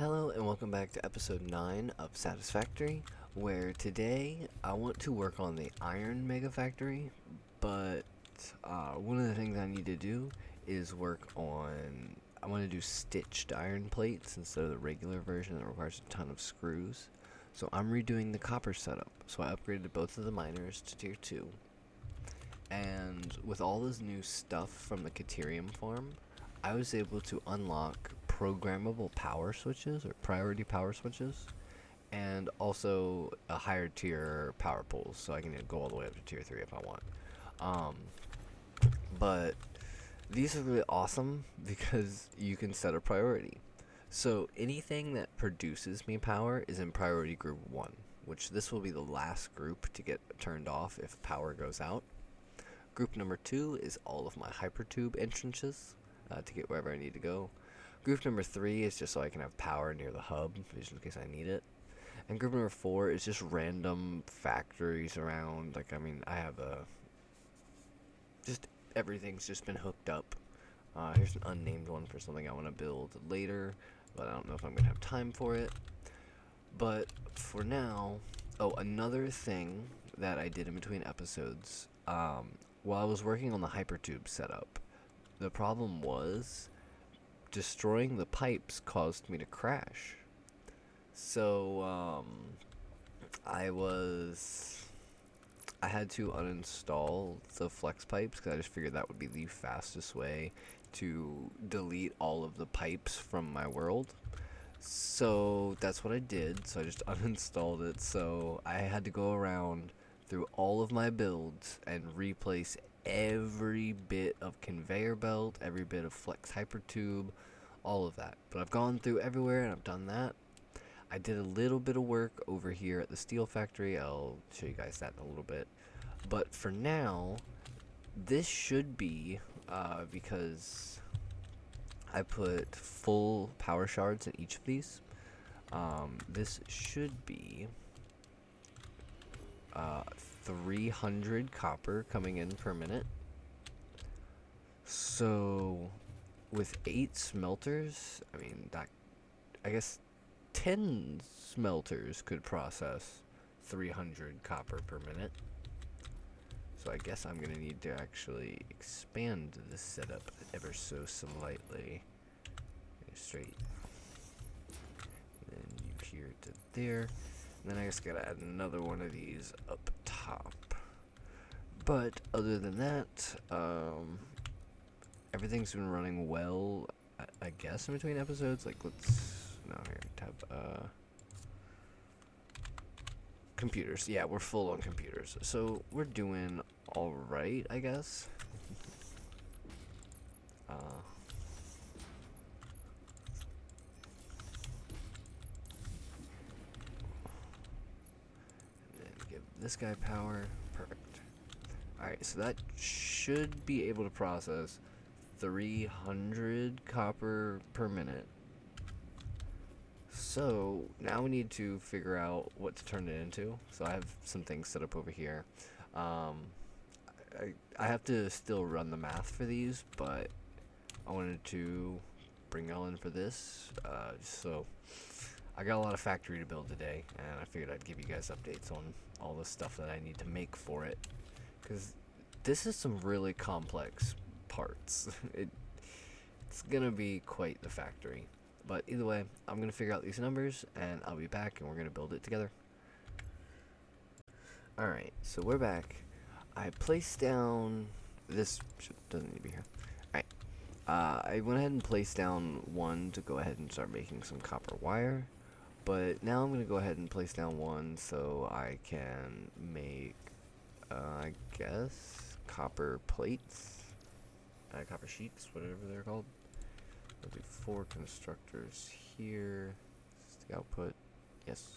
Hello and welcome back to episode 9 of Satisfactory, where today I want to work on the Iron Mega Factory, but one of the things I need to do is I want to do stitched iron plates instead of the regular version that requires a ton of screws. So I'm redoing the copper setup, so I upgraded both of the miners to tier 2, and with all this new stuff from the Caterium farm, I was able to unlock programmable power switches or priority power switches, and also a higher tier power pools, so I can go all the way up to tier 3 if I want. Um, but these are really awesome because you can set a priority. So anything that produces me power is in priority group 1, which this will be the last group to get turned off if power goes out. Group number 2 is all of my hypertube entrances to get wherever I need to go. Group number 3 is just so I can have power near the hub, just in case I need it. And group number 4 is just random factories around. I have just everything's just been hooked up. Here's an unnamed one for something I want to build later, but I don't know if I'm going to have time for it. But for now, another thing that I did in between episodes, while I was working on the hypertube setup, the problem was destroying the pipes caused me to crash. So I had to uninstall the flex pipes because I just figured that would be the fastest way to delete all of the pipes from my world. So that's what I did. So I just uninstalled it. So I had to go around through all of my builds and replace every bit of conveyor belt, every bit of flex hypertube, all of that. But I've gone through everywhere and I've done that. I did a little bit of work over here at the steel factory. I'll show you guys that in a little bit. But for now, this should be, because I put full power shards in each of these, this should be 300 copper coming in per minute. So with 8 smelters, I guess 10 smelters could process 300 copper per minute. So I guess I'm gonna need to actually expand this setup ever so slightly. Straight. And then you here to there. And then I just gotta add another one of these up top. But other than that, everything's been running well, I guess, in between episodes. Computers. Yeah, we're full on computers. So we're doing alright, I guess. And then give this guy power. Perfect. Alright, so that should be able to process 300 copper per minute. So now we need to figure out what to turn it into. So I have some things set up over here. I have to still run the math for these, but I wanted to bring y'all in for this. So I got a lot of factory to build today, and I figured I'd give you guys updates on all the stuff that I need to make for it, because this is some really complex parts. It's gonna be quite the factory. But either way, I'm going to figure out these numbers, and I'll be back, and we're going to build it together. Alright, so we're back. I placed down... This doesn't need to be here. Alright. I went ahead and placed down one to go ahead and start making some copper wire. But now I'm going to go ahead and place down one so I can make, I guess, copper plates. Copper sheets, whatever they're called. I'll do 4 constructors here. Stick output. Yes.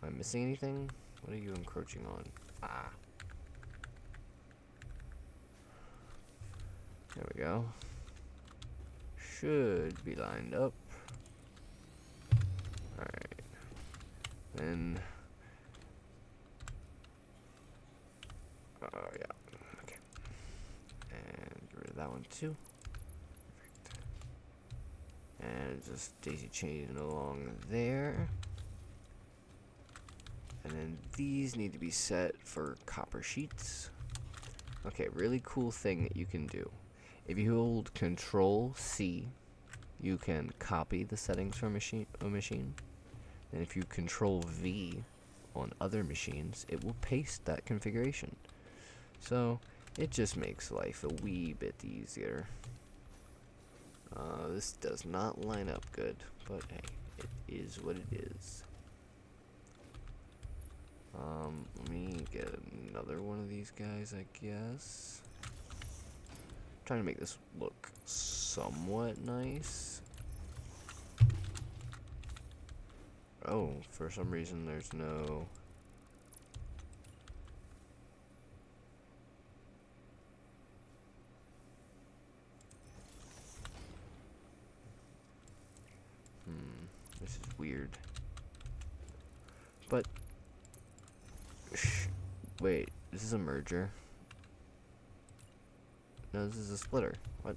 Am I missing anything? What are you encroaching on? Ah. There we go. Should be lined up. Alright. Then. Yeah. Okay. And get rid of that one too. And just daisy chaining along there. And then these need to be set for copper sheets. Okay, really cool thing that you can do. If you hold Control C, you can copy the settings from a machine. And if you Control V on other machines, it will paste that configuration. So it just makes life a wee bit easier. This does not line up good, but hey, it is what it is. Let me get another one of these guys, I guess. Trying to make this look somewhat nice. Oh, for some reason there's no... This is weird. But... Wait, this is a merger? No, this is a splitter. What?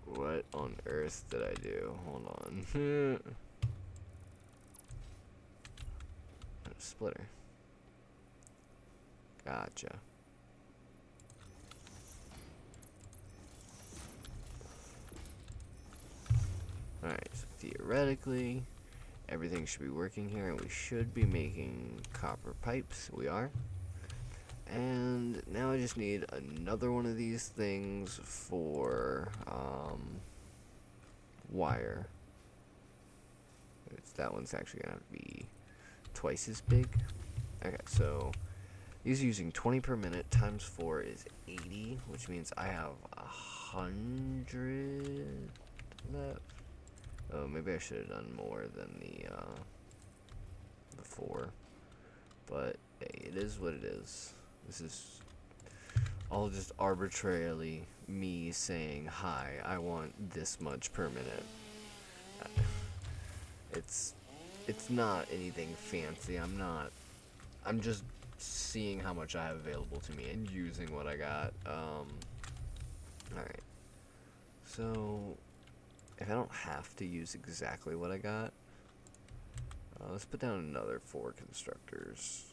What on earth did I do? Hold on. Splitter. Gotcha. Alright, so theoretically, everything should be working here, and we should be making copper pipes. We are. And now I just need another one of these things for wire. That one's actually gonna have to be twice as big. Okay, so these are using 20 per minute times 4 is 80, which means I have 100 left. Oh, maybe I should have done more than the 4. But hey, it is what it is. This is all just arbitrarily me saying, hi, I want this much per minute. It's not anything fancy. I'm just seeing how much I have available to me and using what I got. Alright. So, if I don't have to use exactly what I got, let's put down another 4 constructors.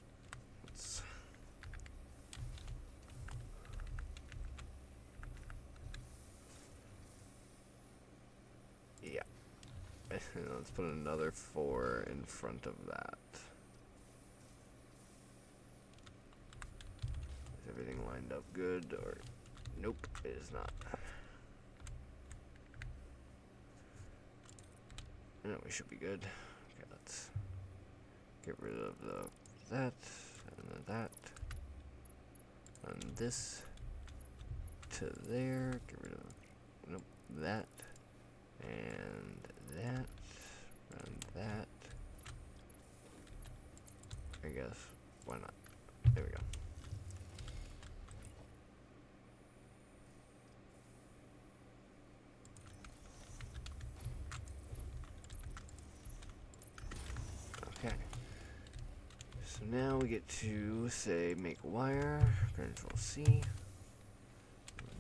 Yeah. Let's put another 4 in front of that. Is everything lined up good, or nope, it is not. No, we should be good. Okay, let's get rid of that and that, and this to there. Get rid of that and that and that. I guess why not? There we go. Okay. So now we get to say make wire. Control C,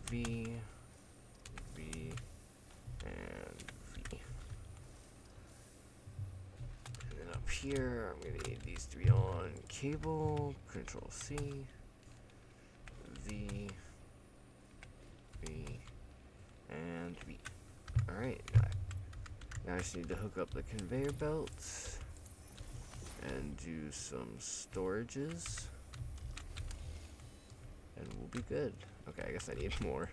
V, V, and V. And then up here, I'm gonna need these to be on cable. Control C, V, V, and V. Alright, now I just need to hook up the conveyor belts and do some storages, and we'll be good. Okay, I guess I need more.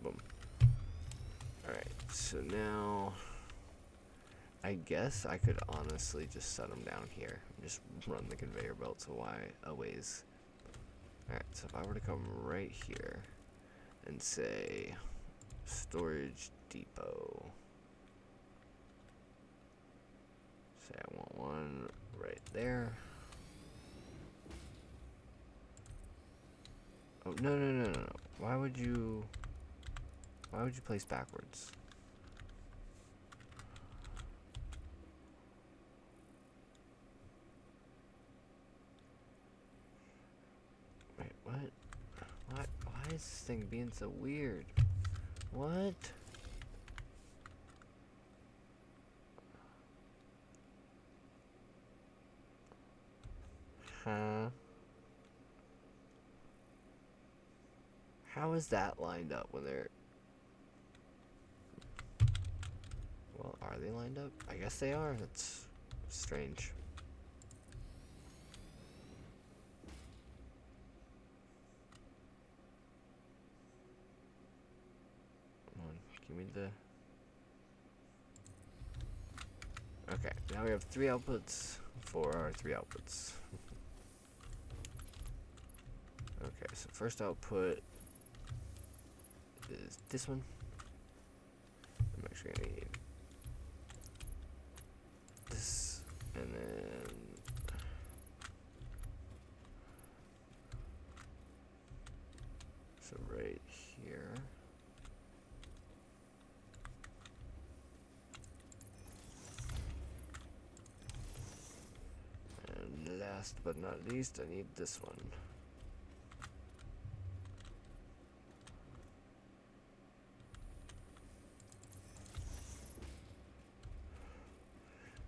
Boom. Alright, so now I guess I could honestly just set them down here and just run the conveyor belts a ways. Alright, so if I were to come right here and say storage depot, say I want one right there. Oh, no. Why would you place backwards? What? What? Why is this thing being so weird? What? Huh? How is that lined up when they're... Well, are they lined up? I guess they are. That's strange. Come on, give me the... Okay, now we have 3 outputs for our 3 outputs. Okay, so first output is this one. I'm actually gonna need this, and then so right here. And last but not least, I need this one.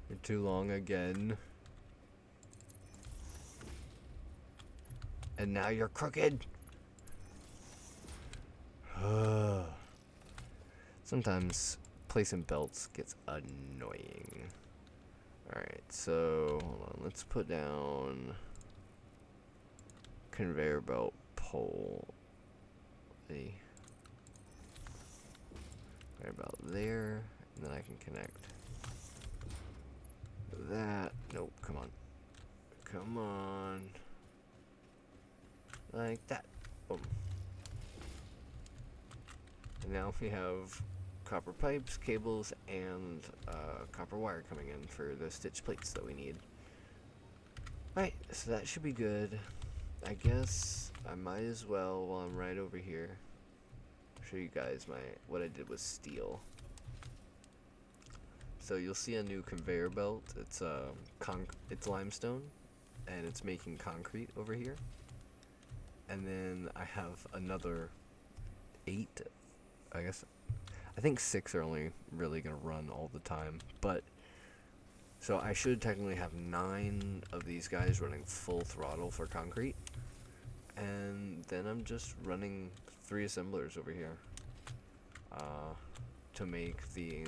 You're too long again. And now you're crooked. Sometimes placing belts gets annoying. Alright, so hold on, let's put down conveyor belt pole. Conveyor belt there, and then I can connect that. Nope, come on. Come on. Like that. Boom. And now we have copper pipes, cables, and copper wire coming in for the stitch plates that we need. Right, so that should be good. I guess I might as well, while I'm right over here, show you guys what I did with steel. So you'll see a new conveyor belt. It's it's limestone, and it's making concrete over here. And then I have another 8, I guess. I think 6 are only really gonna run all the time, but so I should technically have 9 of these guys running full throttle for concrete, and then I'm just running 3 assemblers over here to make the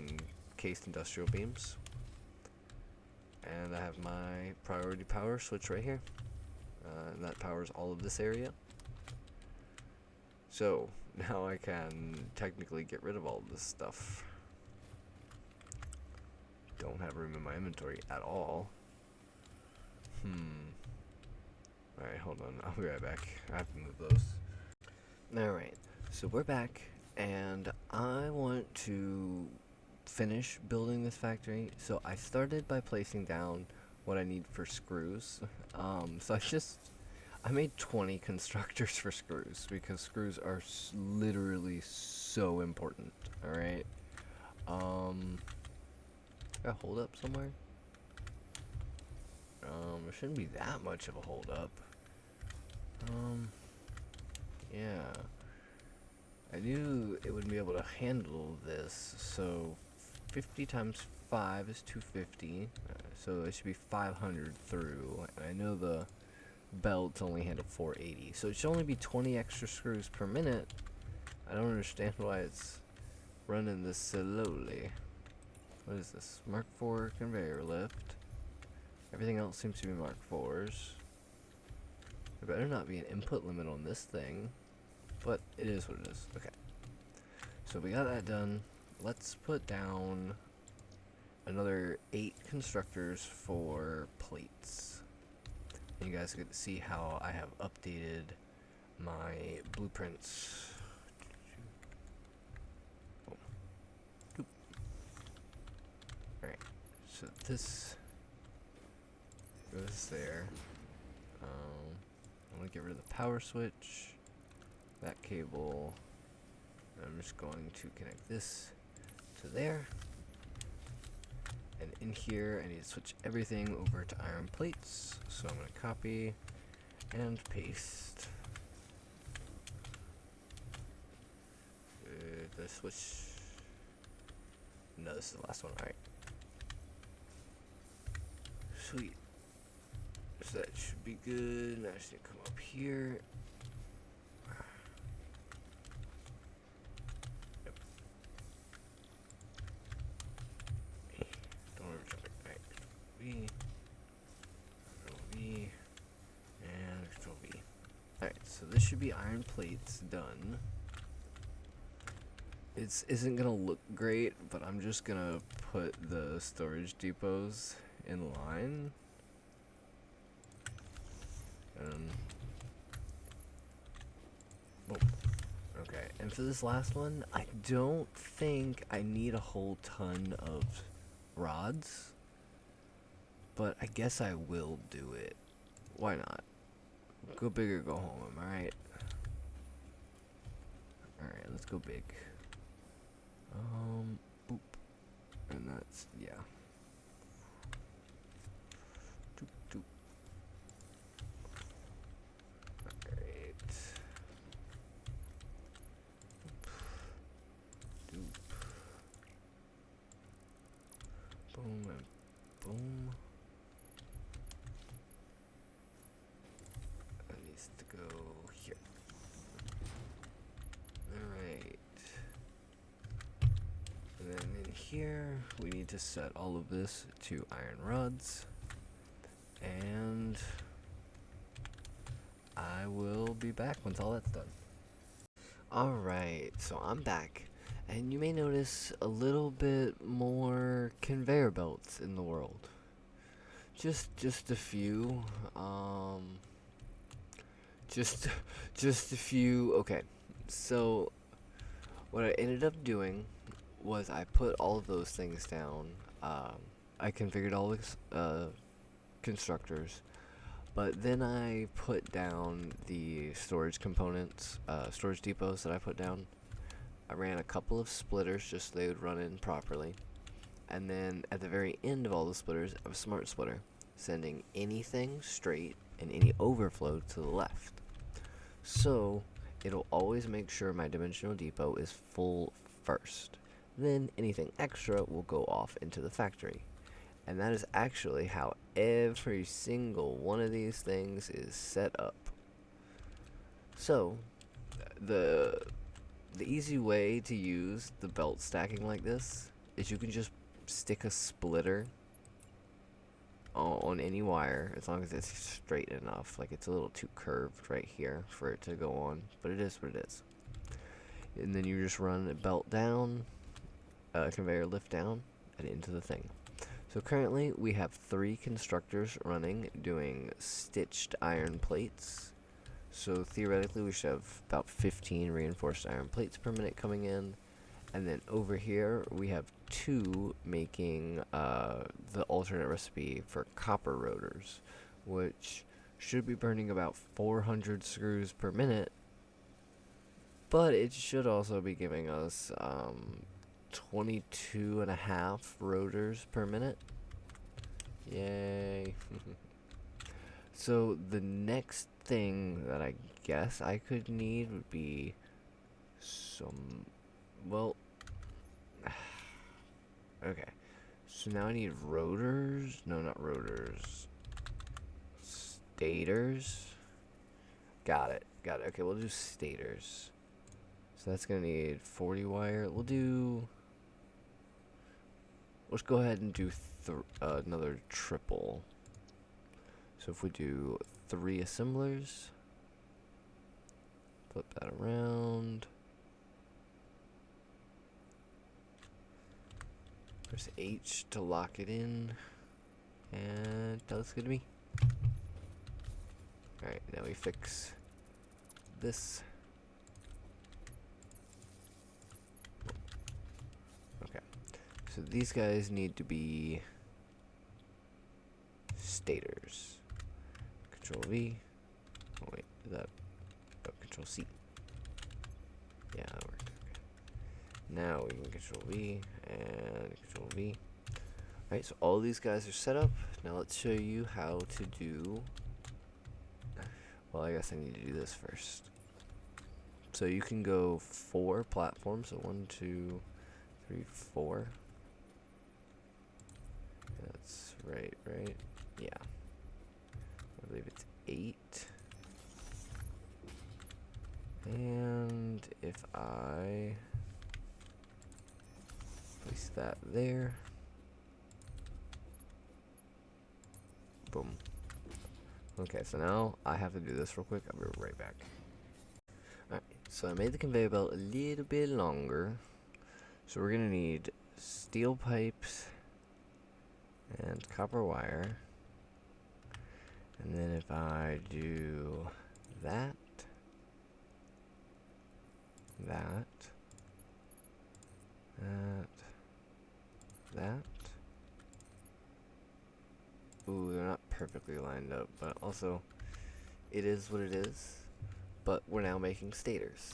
encased industrial beams, and I have my priority power switch right here, and that powers all of this area. So now I can technically get rid of all of this stuff. Don't have room in my inventory at all. Alright, hold on. I'll be right back. I have to move those. Alright, so we're back, and I want to finish building this factory. So I started by placing down what I need for screws. So I made 20 constructors for screws, because screws are literally so important. Alright. Got a hold up somewhere? It shouldn't be that much of a hold up. Yeah. I knew it would be able to handle this, so 50 times 5 is 250, so it should be 500 through. I know the belts only handle 480, so it should only be 20 extra screws per minute. I don't understand why it's running this slowly. What is this? Mark 4 conveyor lift. Everything else seems to be Mark 4s. There better not be an input limit on this thing, but it is what it is. Okay. So we got that done. Let's put down another 8 constructors for plates. And you guys get to see how I have updated my blueprints. Alright, so this goes there. I'm going to get rid of the power switch, that cable. I'm just going to connect this to there. And in here, I need to switch everything over to iron plates. So I'm going to copy and paste did I switch? No, this is the last one, alright. Sweet. So that should be good. Now I just need to come up here. Yep. Don't ever jump it. Alright, V. Control V. And Control V. Alright, so this should be iron plates done. It isn't gonna look great, but I'm just gonna put the storage depots in line. Boom. Okay, and for this last one, I don't think I need a whole ton of rods, but I guess I will do it. Why not? Go big or go home, alright? Alright, let's go big. Boop. And that's, yeah. Doop, doop. Alright. Doop. Boom and boom. That needs to go here. Alright. And then in here, we need to set all of this to iron rods. And I will be back once all that's done. Alright, so I'm back. And you may notice a little bit more conveyor belts in the world. Just a few. Just a few. Okay, so what I ended up doing was I put all of those things down. I configured all the constructors, but then I put down the storage components, storage depots that I put down. I ran a couple of splitters just so they would run in properly, and then at the very end of all the splitters, I have a smart splitter, sending anything straight and any overflow to the left. So it'll always make sure my dimensional depot is full first. Then anything extra will go off into the factory. And that is actually how every single one of these things is set up. So the easy way to use the belt stacking like this is you can just stick a splitter on any wire, as long as it's straight enough. Like, it's a little too curved right here for it to go on, but it is what it is. And then you just run a belt down, conveyor lift down, and into the thing. So currently we have 3 constructors running, doing stitched iron plates. So theoretically we should have about 15 reinforced iron plates per minute coming in. And then over here we have 2 making the alternate recipe for copper rotors, which should be burning about 400 screws per minute. But it should also be giving us 22.5 rotors per minute. Yay. So the next thing that I guess I could need would be some, well, okay. So now I need rotors. No, not rotors. Stators. Got it. Okay, we'll do stators. So that's gonna need 40 wire. Let's go ahead and do another triple. So if we do 3 assemblers, flip that around. Press H to lock it in, and that looks good to me. Alright, now we fix this. Okay, so these guys need to be stators. Control V. Oh wait, is that Control C? Yeah, that worked. Okay. Now we can Control V and Control V. Alright, so all these guys are set up. Now let's show you how to do. Well, I guess I need to do this first. So you can go 4 platforms. So 1, 2, 3, 4. That's right? Yeah. I believe it's 8. And if I place that there, boom. Okay, so now I have to do this real quick. I'll be right back. Alright, so I made the conveyor belt a little bit longer. So we're gonna need steel pipes and copper wire. And then if I do that, that, that. Ooh, they're not perfectly lined up, but also, it is what it is. But we're now making stators.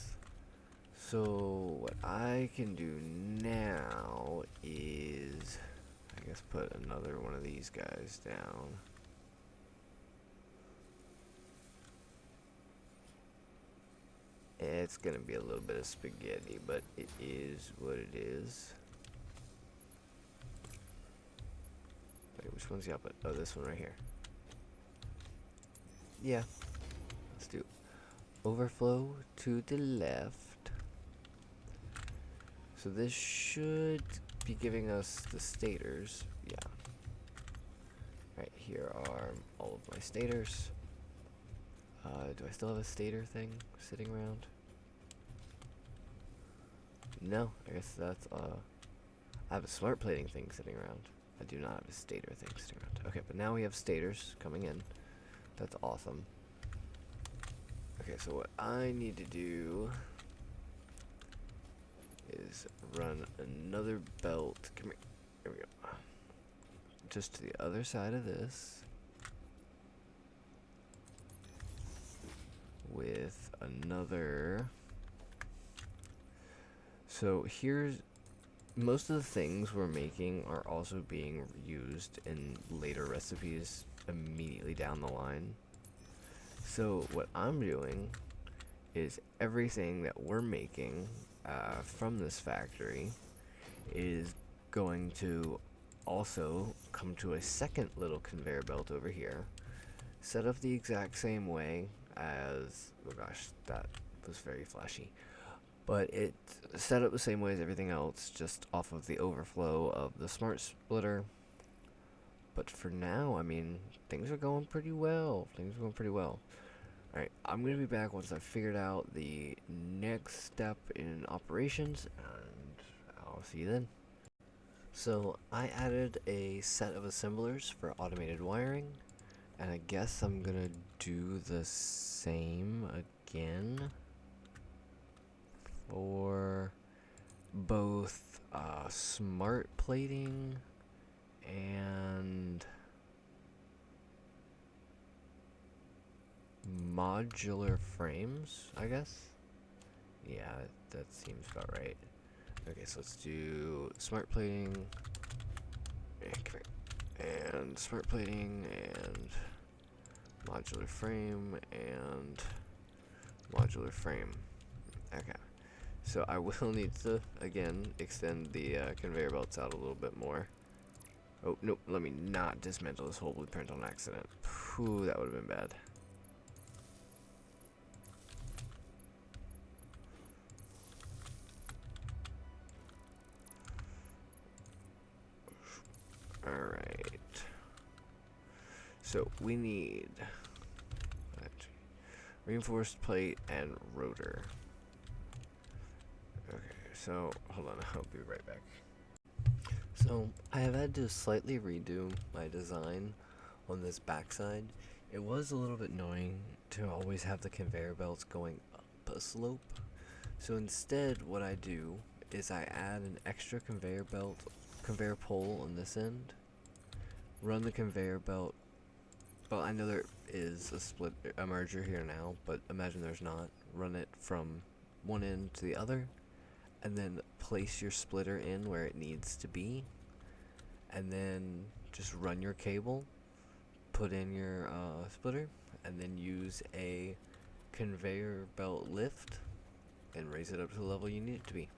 So what I can do now is, I guess, put another one of these guys down. It's gonna be a little bit of spaghetti, but it is what it is. Wait, which one's the output? Oh, this one right here. Yeah. Let's do overflow to the left. So this should be giving us the stators. Yeah. Right, here are all of my stators. Do I still have a stator thing sitting around? No, I guess that's, I have a smart plating thing sitting around. I do not have a stator thing sitting around. Okay, but now we have stators coming in. That's awesome. Okay, so what I need to do is run another belt. Come here. There we go. Just to the other side of this. With another. So here's most of the things we're making are also being used in later recipes immediately down the line. So what I'm doing is everything that we're making from this factory is going to also come to a second little conveyor belt over here, set up the exact same way as, oh gosh, that was very flashy, but it's set up the same way as everything else, just off of the overflow of the smart splitter. But for now, I mean, things are going pretty well. Alright, I'm going to be back once I've figured out the next step in operations, and I'll see you then. So, I added a set of assemblers for automated wiring, and I guess I'm going to do the same again for both smart plating and modular frames, I guess. Yeah, that seems about right. Okay, so let's do smart plating and smart plating and modular frame and modular frame. Okay, so I will need to again extend the conveyor belts out a little bit more. Oh nope, let me not dismantle this whole blueprint on accident. Whew, that would have been bad. Alright. So we need reinforced plate and rotor. Okay, so hold on, I'll be right back. So I have had to slightly redo my design on this backside. It was a little bit annoying to always have the conveyor belts going up a slope. So instead what I do is I add an extra conveyor pole on this end, run the conveyor belt. Well, I know there is a merger here now, but imagine there's not. Run it from one end to the other, and then place your splitter in where it needs to be, and then just run your cable, put in your splitter, and then use a conveyor belt lift and raise it up to the level you need it to be.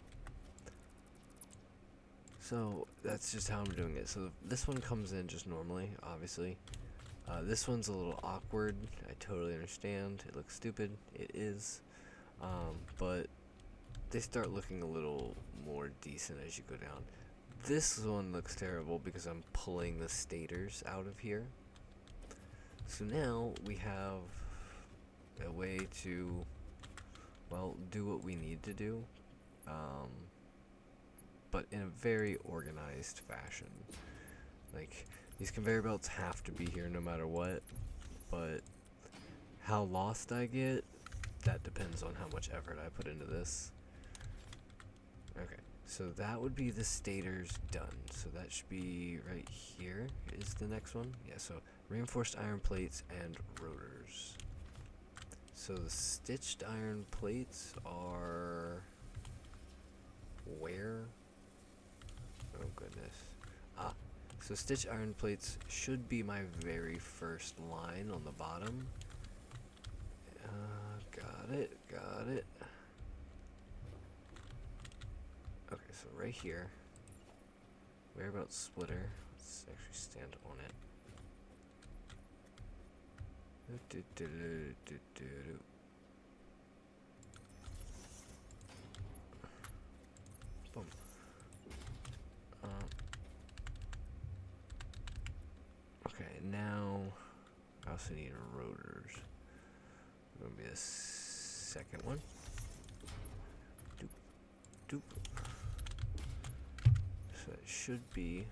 So that's just how I'm doing it. So this one comes in just normally, obviously. This one's a little awkward. I totally understand. It looks stupid. It is. But they start looking a little more decent as you go down. This one looks terrible because I'm pulling the stators out of here. So now we have a way to, well, do what we need to do, but in a very organized fashion. Like, these conveyor belts have to be here no matter what, but how lost I get, that depends on how much effort I put into this. Okay, so that would be the stators done. So that should be right here is the next one. Yeah, so reinforced iron plates and rotors. So the stitched iron plates are where? Oh goodness. So stitched iron plates should be my very first line on the bottom. Got it. Okay, so right here. Whereabouts splitter? Let's actually stand on it. Boom. Okay, now I also need rotors. Gonna be the second one. Doop. So it should be.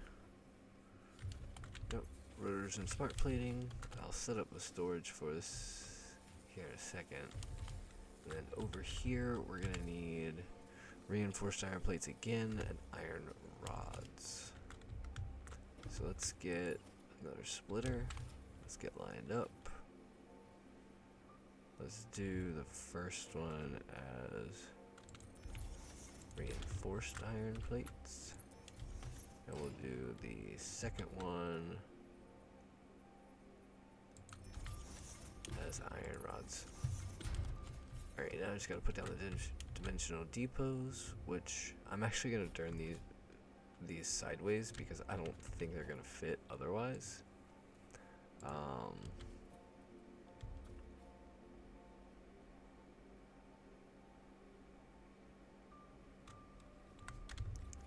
Nope. Rotors and smart plating. I'll set up the storage for this here in a second. And then over here we're gonna need reinforced iron plates again and iron rods. So let's get another splitter. Let's get lined up. Let's do the first one as reinforced iron plates. And we'll do the second one as iron rods. Alright, now I just gotta put down the dimensional depots, which I'm actually gonna turn these sideways because I don't think they're gonna fit otherwise.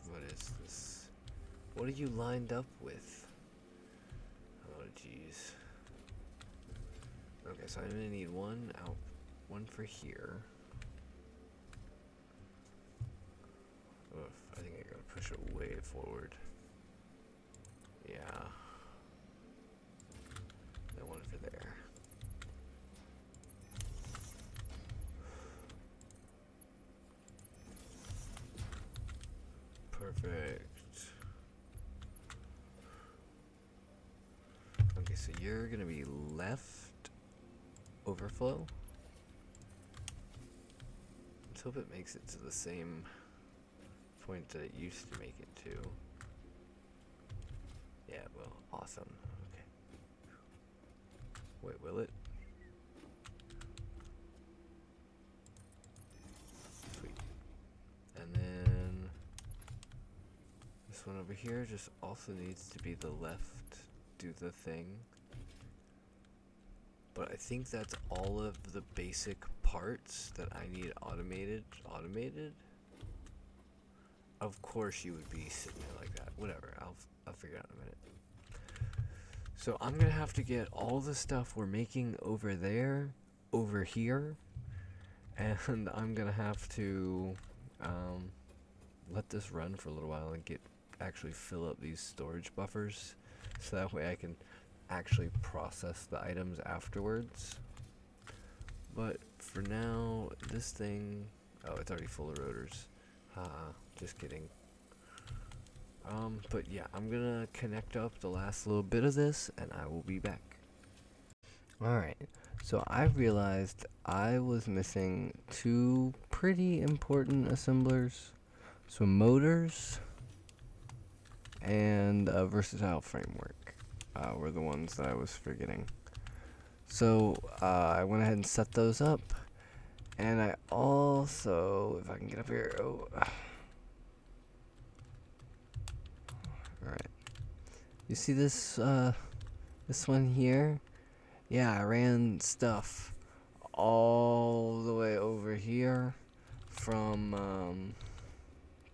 What is this? What are you lined up with? Oh jeez. Okay, so I'm gonna need one out, one for here. Oof, I think I gotta push it way forward. Yeah. Then one for there. Perfect. Okay, so you're gonna be left overflow. Let's hope it makes it to the same point that it used to make it to. Yeah, well, awesome. Okay. Wait, will it? Sweet. And then this one over here just also needs to be the left do the thing. But I think that's all of the basic parts that I need automated. Of course you would be sitting there like that. Whatever, I'll figure it out in a minute. So I'm gonna have to get all the stuff we're making over there, over here, and I'm gonna have to let this run for a little while and actually fill up these storage buffers, so that way I can actually process the items afterwards. But for now, this thing, oh, it's already full of rotors. Just kidding. But yeah, I'm gonna connect up the last little bit of this and I will be back. Alright, so I realized I was missing two pretty important assemblers. So motors and a versatile framework were the ones that I was forgetting. So I went ahead and set those up, And I also, if I can get up here, alright. You see this, this one here? Yeah, I ran stuff all the way over here from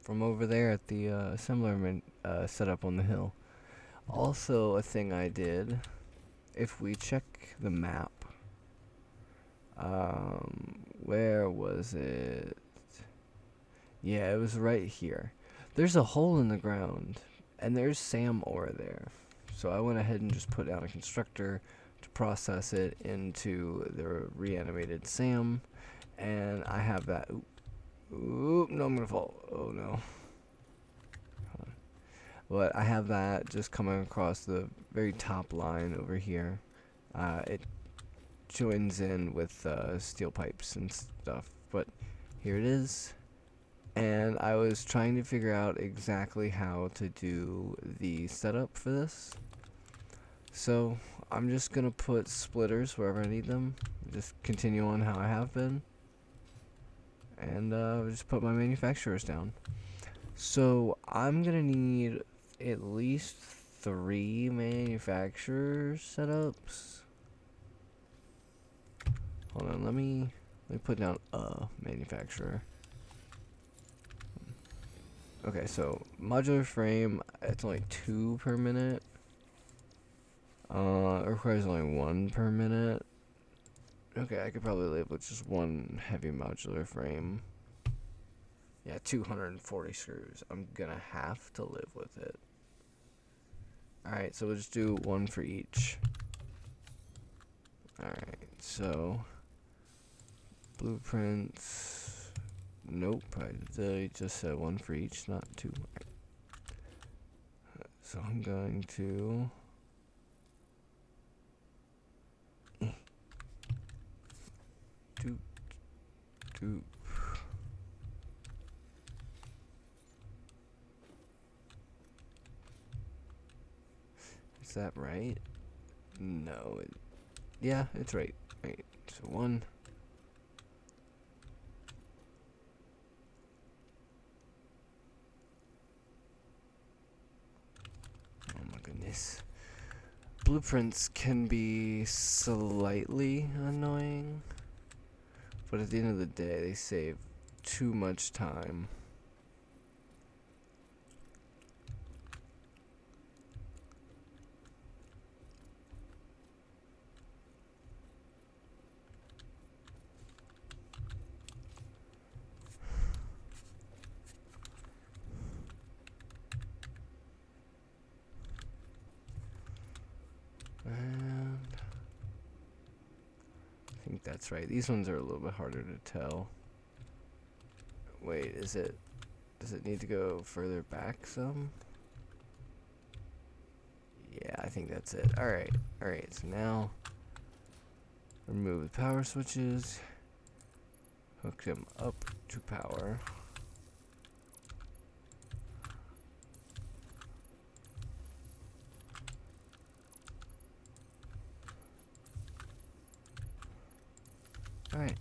over there at the assembler setup on the hill. Also, a thing I did, if we check the map, where was it? Yeah, it was right here. There's a hole in the ground, and there's SAM ore there. So I went ahead and just put down a constructor to process it into the reanimated SAM, and I have that. Oop, no, I'm gonna fall. Oh no. But I have that just coming across the very top line over here. It joins in with steel pipes and stuff, but here it is. And I was trying to figure out exactly how to do the setup for this. So I'm just gonna put splitters wherever I need them. Just continue on how I have been. And just put my manufacturers down. So I'm gonna need at least 3 manufacturer setups. Hold on, let me put down a manufacturer. Okay, so modular frame, it's only 2 per minute. It requires only 1 per minute. Okay, I could probably live with just 1 heavy modular frame. Yeah, 240 screws. I'm gonna have to live with it. Alright, so we'll just do 1 for each. Alright, so blueprints. Nope, I just said 1 for each, not 2. Right. So I'm going to doop. Is that right? No. Yeah, it's right. Right. So 1. Oh my goodness. Blueprints can be slightly annoying, but at the end of the day, they save too much time. And I think that's right. These ones are a little bit harder to tell. Wait, does it need to go further back some? Yeah, I think that's it. Alright, so now remove the power switches, hook them up to power. Alright,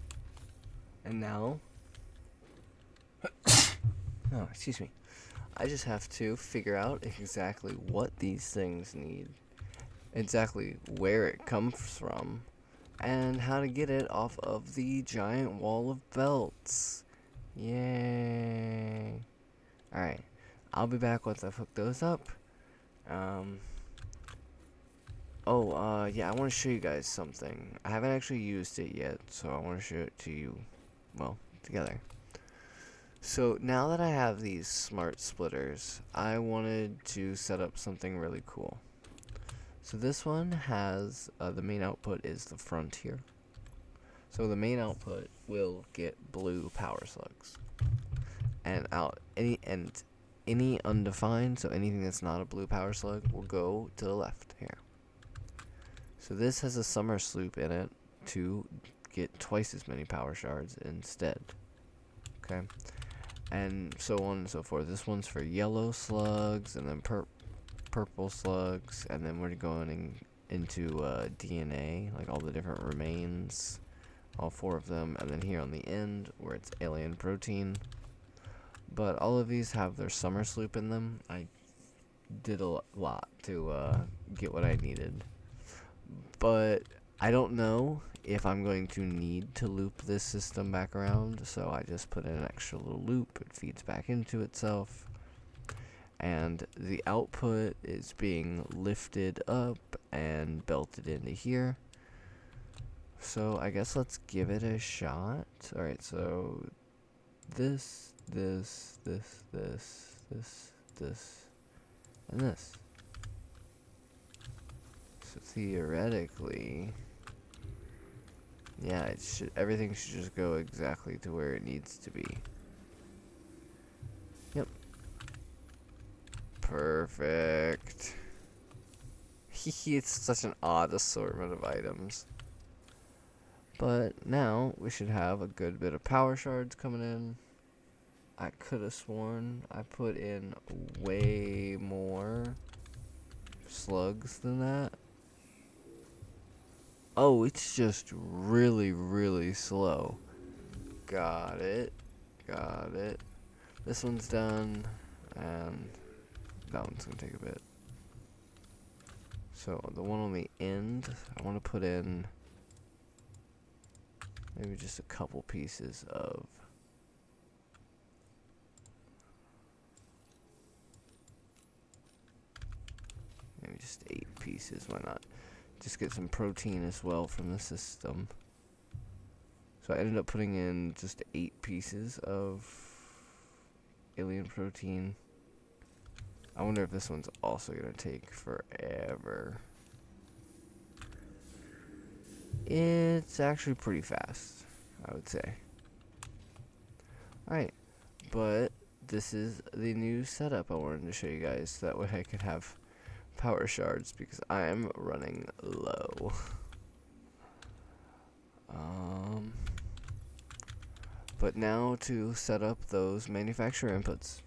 and now, oh, excuse me, I just have to figure out exactly what these things need, exactly where it comes from, and how to get it off of the giant wall of belts. Yay. Alright, I'll be back once I've hooked those up. Yeah, I want to show you guys something. I haven't actually used it yet, so I want to show it to you, well, together. So now that I have these smart splitters, I wanted to set up something really cool. So this one has, the main output is the front here. So the main output will get blue power slugs. And any undefined, so anything that's not a blue power slug, will go to the left here. So this has a summer sloop in it to get twice as many power shards instead. Okay, and so on and so forth. This one's for yellow slugs, and then purple slugs, and then we're going into DNA, like all the different remains all 4 of them, and then here on the end where it's alien protein. But all of these have their summer sloop in them. I did a lot to get what I needed. But I don't know if I'm going to need to loop this system back around, so I just put in an extra little loop. It feeds back into itself. And the output is being lifted up and belted into here. So I guess let's give it a shot. Alright, so this, and this. So theoretically, yeah, everything should just go exactly to where it needs to be. Yep. Perfect. It's such an odd assortment of items. But now we should have a good bit of power shards coming in. I could have sworn I put in way more slugs than that. Oh, it's just really, really slow. Got it. Got it. This one's done, and that one's gonna take a bit. So the one on the end, I want to put in maybe just a couple pieces of maybe just 8 pieces, why not? Just get some protein as well from the system. So I ended up putting in just 8 pieces of alien protein. I wonder if this one's also gonna take forever. It's actually pretty fast, I would say. Alright, but this is the new setup I wanted to show you guys, so that way I could have power shards, because I am running low. But now to set up those manufacturer inputs.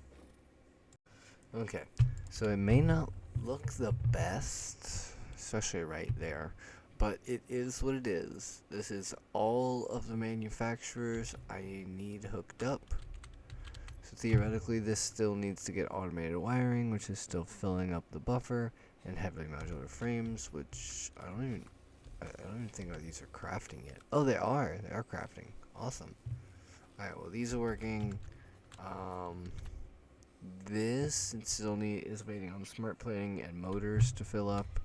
Okay, so it may not look the best, especially right there, but it is what it is. This is all of the manufacturers I need hooked up. So theoretically this still needs to get automated wiring, which is still filling up the buffer, and heavily modular frames, which I don't even think these are crafting yet. Oh, they are crafting. Awesome. Alright, well these are working. This still is waiting on smart plating and motors to fill up.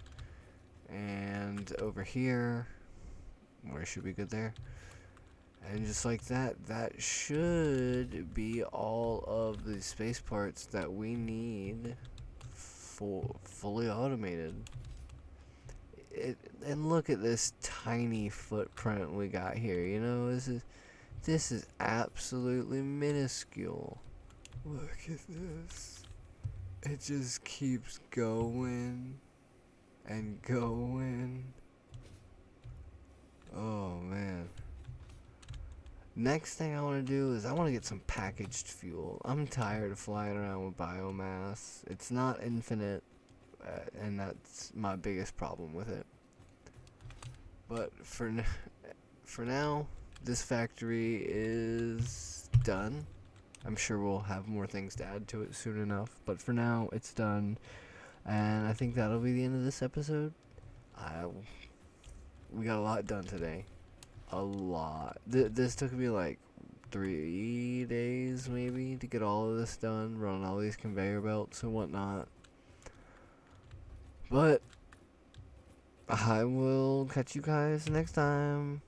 And over here, where should be good there? And just like that, that should be all of the space parts that we need for fully automated. And look at this tiny footprint we got here. You know, this is absolutely minuscule. Look at this. It just keeps going and going. Oh man. Next thing I want to do is I want to get some packaged fuel. I'm tired of flying around with biomass. It's not infinite, and that's my biggest problem with it. But for now, this factory is done. I'm sure we'll have more things to add to it soon enough, but for now, it's done. And I think that'll be the end of this episode. We got a lot done today. A lot. This took me like 3 days maybe to get all of this done, run all these conveyor belts and whatnot. But I will catch you guys next time.